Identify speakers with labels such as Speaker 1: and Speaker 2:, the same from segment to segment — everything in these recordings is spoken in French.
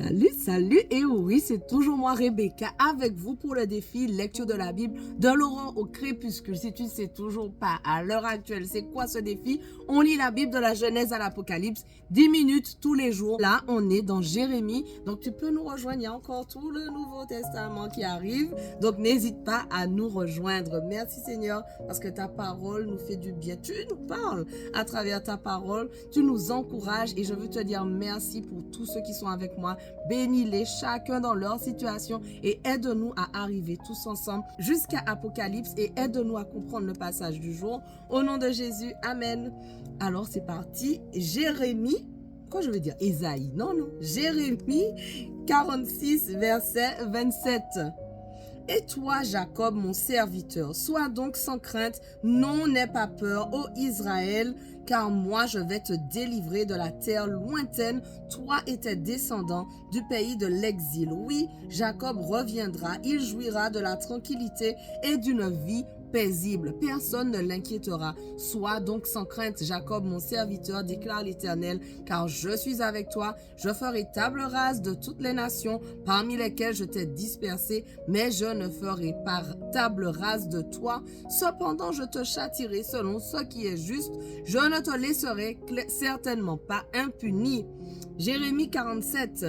Speaker 1: Salut, salut, et oui, c'est toujours moi Rebecca avec vous pour le défi lecture de la Bible de l'aurore au crépuscule. Si tu ne sais toujours pas à l'heure actuelle c'est quoi ce défi, on lit la Bible de la Genèse à l'Apocalypse, 10 minutes tous les jours. Là, on est dans Jérémie, donc tu peux nous rejoindre, il y a encore tout le Nouveau Testament qui arrive, donc n'hésite pas à nous rejoindre. Merci Seigneur, parce que ta parole nous fait du bien, tu nous parles à travers ta parole, tu nous encourages et je veux te dire merci pour tous ceux qui sont avec moi. Bénis-les chacun dans leur situation et aide-nous à arriver tous ensemble jusqu'à Apocalypse et aide-nous à comprendre le passage du jour. Au nom de Jésus, Amen. Alors c'est parti, Jérémie, quoi je veux dire Ésaïe, non, Jérémie 46, verset 27. Et toi, Jacob, mon serviteur, sois donc sans crainte, non, n'aie pas peur, ô Israël, car moi je vais te délivrer de la terre lointaine, toi et tes descendants, du pays de l'exil. Oui, Jacob reviendra, il jouira de la tranquillité et d'une vie paisible. Personne ne l'inquiétera. Sois donc sans crainte, Jacob, mon serviteur, déclare l'Éternel, car je suis avec toi. Je ferai table rase de toutes les nations parmi lesquelles je t'ai dispersé, mais je ne ferai pas table rase de toi. Cependant, je te châtierai selon ce qui est juste. Je ne te laisserai certainement pas impuni. Jérémie 47.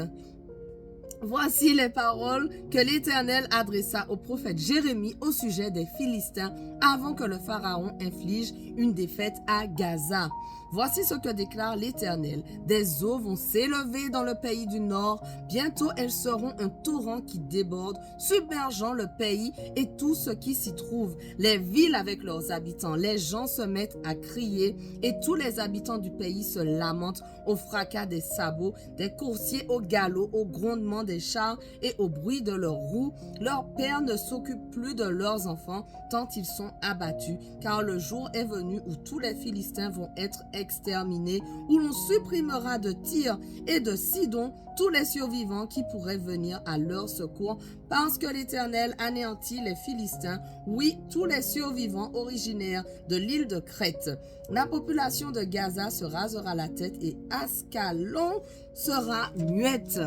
Speaker 1: Voici les paroles que l'Éternel adressa au prophète Jérémie au sujet des Philistins avant que le Pharaon inflige une défaite à Gaza. Voici ce que déclare l'Éternel. Des eaux vont s'élever dans le pays du nord. Bientôt, elles seront un torrent qui déborde, submergeant le pays et tout ce qui s'y trouve. Les villes avec leurs habitants, les gens se mettent à crier et tous les habitants du pays se lamentent au fracas des sabots, des coursiers au galop, au grondement des chars et au bruit de leurs roues. Leurs pères ne s'occupent plus de leurs enfants tant ils sont abattus, car le jour est venu où tous les Philistins vont être exterminés, où l'on supprimera de Tyr et de Sidon tous les survivants qui pourraient venir à leur secours, parce que l'Éternel anéantit les Philistins, oui, tous les survivants originaires de l'île de Crète. La population de Gaza se rasera la tête et Ascalon sera muette.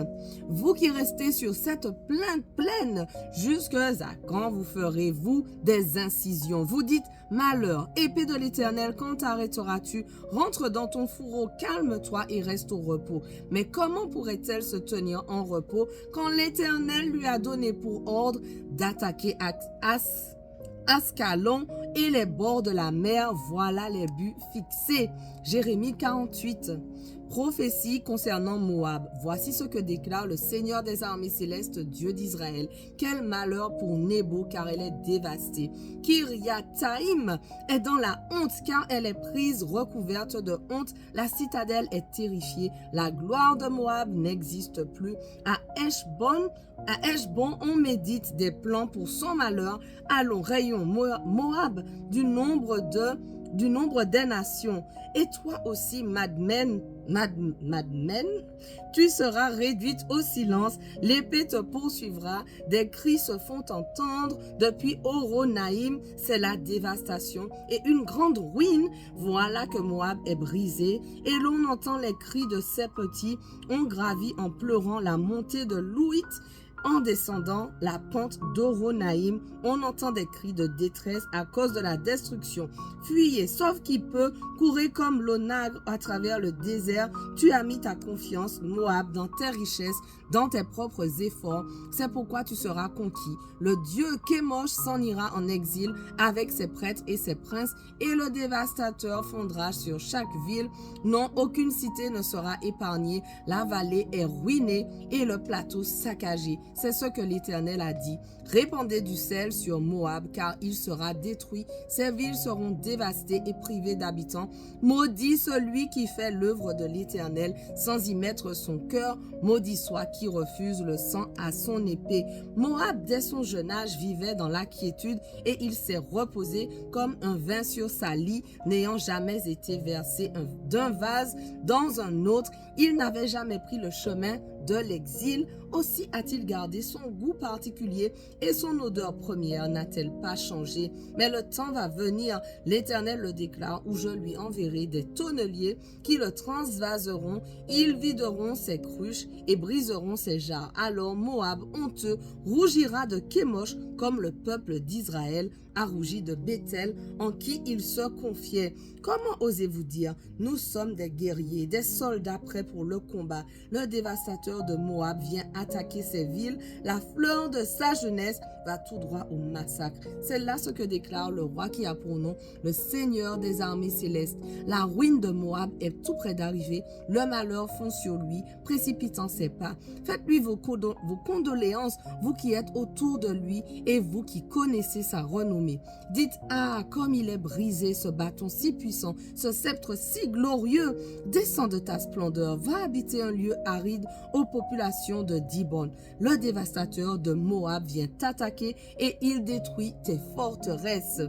Speaker 1: Vous qui restez sur cette plaine, jusqu'à quand vous ferez-vous des incisions? Vous dites, malheur, épée de l'Éternel, quand t'arrêteras-tu? Rentre dans ton fourreau, calme-toi et reste au repos. Mais comment pourrait-elle se tenir en repos quand l'Éternel lui a donné pour ordre d'attaquer Ascalon et les bords de la mer? Voilà les buts fixés. Jérémie 48. Prophétie concernant Moab. Voici ce que déclare le Seigneur des armées célestes, Dieu d'Israël. Quel malheur pour Nebo, car elle est dévastée. Kiriathaïm est dans la honte, car elle est prise recouverte de honte. La citadelle est terrifiée. La gloire de Moab n'existe plus. À Heshbon, on médite des plans pour son malheur. Allons, rayons Moab du nombre des nations. Et toi aussi, Madmen, tu seras réduite au silence. L'épée te poursuivra. Des cris se font entendre depuis Horonaïm. C'est la dévastation et une grande ruine. Voilà que Moab est brisé et l'on entend les cris de ses petits. On gravit en pleurant la montée de Louit. En descendant la pente d'Horonaïm, on entend des cris de détresse à cause de la destruction. Fuyez, sauf qui peut, courez comme l'onagre à travers le désert. Tu as mis ta confiance, Moab, dans tes richesses, dans tes propres efforts. C'est pourquoi tu seras conquis. Le dieu Kémosh s'en ira en exil avec ses prêtres et ses princes, et le dévastateur fondra sur chaque ville. Non, aucune cité ne sera épargnée. La vallée est ruinée et le plateau saccagé. C'est ce que l'Éternel a dit. Répandez du sel sur Moab, car il sera détruit. Ses villes seront dévastées et privées d'habitants. Maudit celui qui fait l'œuvre de l'Éternel sans y mettre son cœur. Maudit soit qui refuse le sang à son épée. Moab, dès son jeune âge, vivait dans la quiétude et il s'est reposé comme un vin sur sa lie, n'ayant jamais été versé d'un vase dans un autre. Il n'avait jamais pris le chemin de l'exil. Aussi a-t-il gardé son goût particulier et son odeur première n'a-t-elle pas changé. Mais le temps va venir, l'Éternel le déclare, où je lui enverrai des tonneliers qui le transvaseront, ils videront ses cruches et briseront ses jarres. Alors Moab, honteux, rougira de Kémosh comme le peuple d'Israël a rougi de Béthel en qui il se confiait. Comment osez-vous dire, nous sommes des guerriers, des soldats prêts pour le combat. Le dévastateur de Moab vient attaquer ses villes, la fleur de sa jeunesse va tout droit au massacre. C'est là ce que déclare le roi qui a pour nom le Seigneur des armées célestes. La ruine de Moab est tout près d'arriver, le malheur fond sur lui, précipitant ses pas. Faites-lui vos condoléances, vous qui êtes autour de lui et vous qui connaissez sa renommée. Dites, ah, comme il est brisé ce bâton si puissant, ce sceptre si glorieux. Descends de ta splendeur, va habiter un lieu aride aux populations de Dibon. Le dévastateur de Moab vient t'attaquer et il détruit tes forteresses.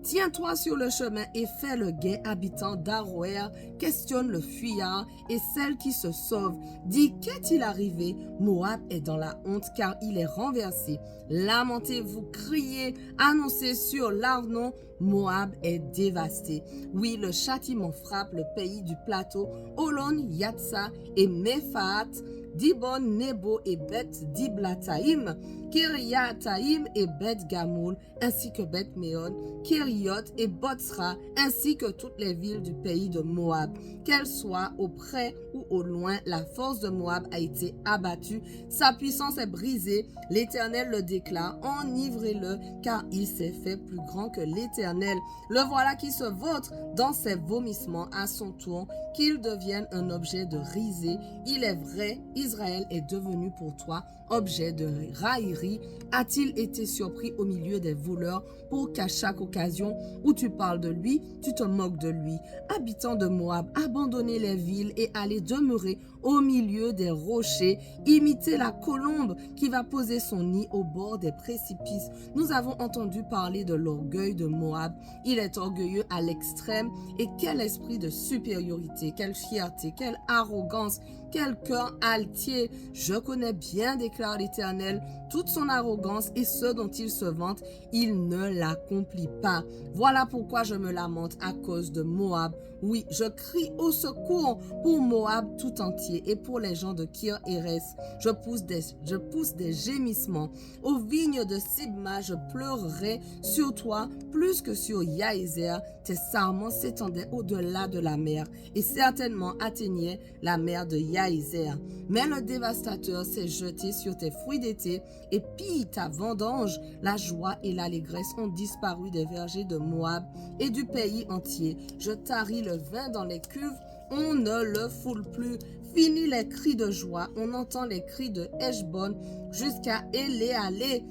Speaker 1: Tiens-toi sur le chemin et fais le guet, habitant d'Aroër, questionne le fuyard et celle qui se sauve. Dis, qu'est-il arrivé? Moab est dans la honte car il est renversé. Lamentez-vous, criez, annoncez sur l'Arnon, Moab est dévasté. Oui, le châtiment frappe le pays du plateau, Olon, Yatsa et Mephaat, Dibon, Nebo et Beth Diblataïm, Kiriataïm et Beth Gamoul, ainsi que Beth Méon, Kiriot et Botsra, ainsi que toutes les villes du pays de Moab. Qu'elles soient au près ou au loin, la force de Moab a été abattue, sa puissance est brisée. L'Éternel le déclare, enivrez-le, car il s'est fait plus grand que l'Éternel. Le voilà qui se vautre dans ses vomissements à son tour, qu'il devienne un objet de risée. Il est vrai, Israël est devenu pour toi objet de raillerie. A-t-il été surpris au milieu des voleurs pour qu'à chaque occasion où tu parles de lui, tu te moques de lui? Habitants de Moab, abandonnez les villes et allez demeurer au milieu des rochers. Imitez la colombe qui va poser son nid au bord des précipices. Nous avons entendu parler de l'orgueil de Moab. Il est orgueilleux à l'extrême. Et quel esprit de supériorité, quelle fierté, quelle arrogance, quel cœur altier. Je connais bien, déclare l'Éternel, toute son arrogance et ce dont il se vante, il ne l'accomplit pas. Voilà pourquoi je me lamente à cause de Moab. Oui, je crie au secours pour Moab tout entier et pour les gens de Kir-Héres. Je pousse des gémissements. Aux vignes de Sibma, je pleurerai sur toi plus que sur Yaézer. Tes sarments s'étendaient au-delà de la mer et certainement atteignaient la mer de Yaézer. Mais le dévastateur s'est jeté sur tes fruits d'été et pille ta vendange. La joie et l'allégresse ont disparu des vergers de Moab et du pays entier. Je taris le vin dans les cuves, on ne le foule plus. Fini les cris de joie, on entend les cris de Heshbon jusqu'à Éléalé.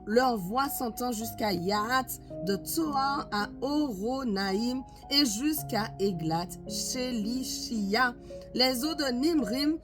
Speaker 1: Leur voix s'entend jusqu'à Yahat, de Tsoar à Horonaïm et jusqu'à Eglat, Shelishia. Les eaux de Nimrim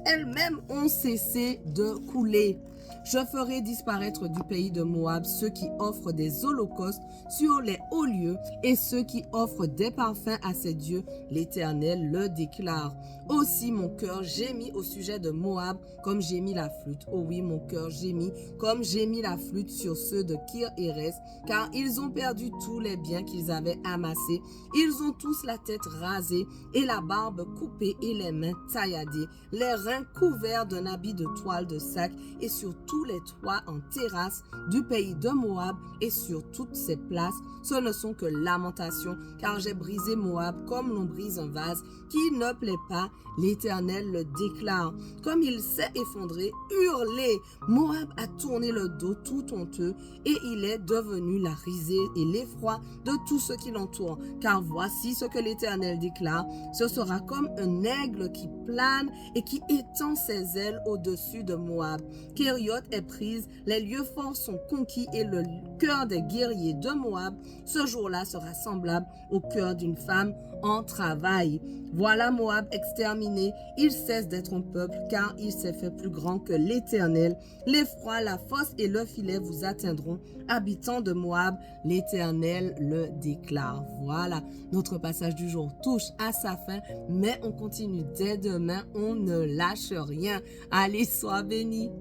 Speaker 1: elles-mêmes ont cessé de couler. Je ferai disparaître du pays de Moab ceux qui offrent des holocaustes sur les hauts lieux et ceux qui offrent des parfums à ses dieux. L'Éternel le déclare. Aussi mon cœur gémit au sujet de Moab comme gémit la flûte. Oh oui, mon cœur gémit comme gémit la flûte sur ceux de Kir-Héres, car ils ont perdu tous les biens qu'ils avaient amassés. Ils ont tous la tête rasée et la barbe coupée et les mains tailladées, les reins couverts d'un habit de toile de sac et sur tous les toits en terrasse du pays de Moab et sur toutes ses places. Ce ne sont que lamentations, car j'ai brisé Moab comme l'on brise un vase qui ne plaît pas. L'Éternel le déclare. Comme il s'est effondré, hurlez. Moab a tourné le dos tout honteux et il est devenu la risée et l'effroi de tous ceux qui l'entourent. Car voici ce que l'Éternel déclare. Ce sera comme un aigle qui plane et qui étend ses ailes au-dessus de Moab. Kériot Mariotte est prise, les lieux forts sont conquis et le cœur des guerriers de Moab, ce jour-là sera semblable au cœur d'une femme en travail. Voilà Moab exterminé, il cesse d'être un peuple car il s'est fait plus grand que l'Éternel. L'effroi, la force et le filet vous atteindront, habitants de Moab, l'Éternel le déclare. Voilà, notre passage du jour touche à sa fin, mais on continue dès demain, on ne lâche rien. Allez, sois bénis.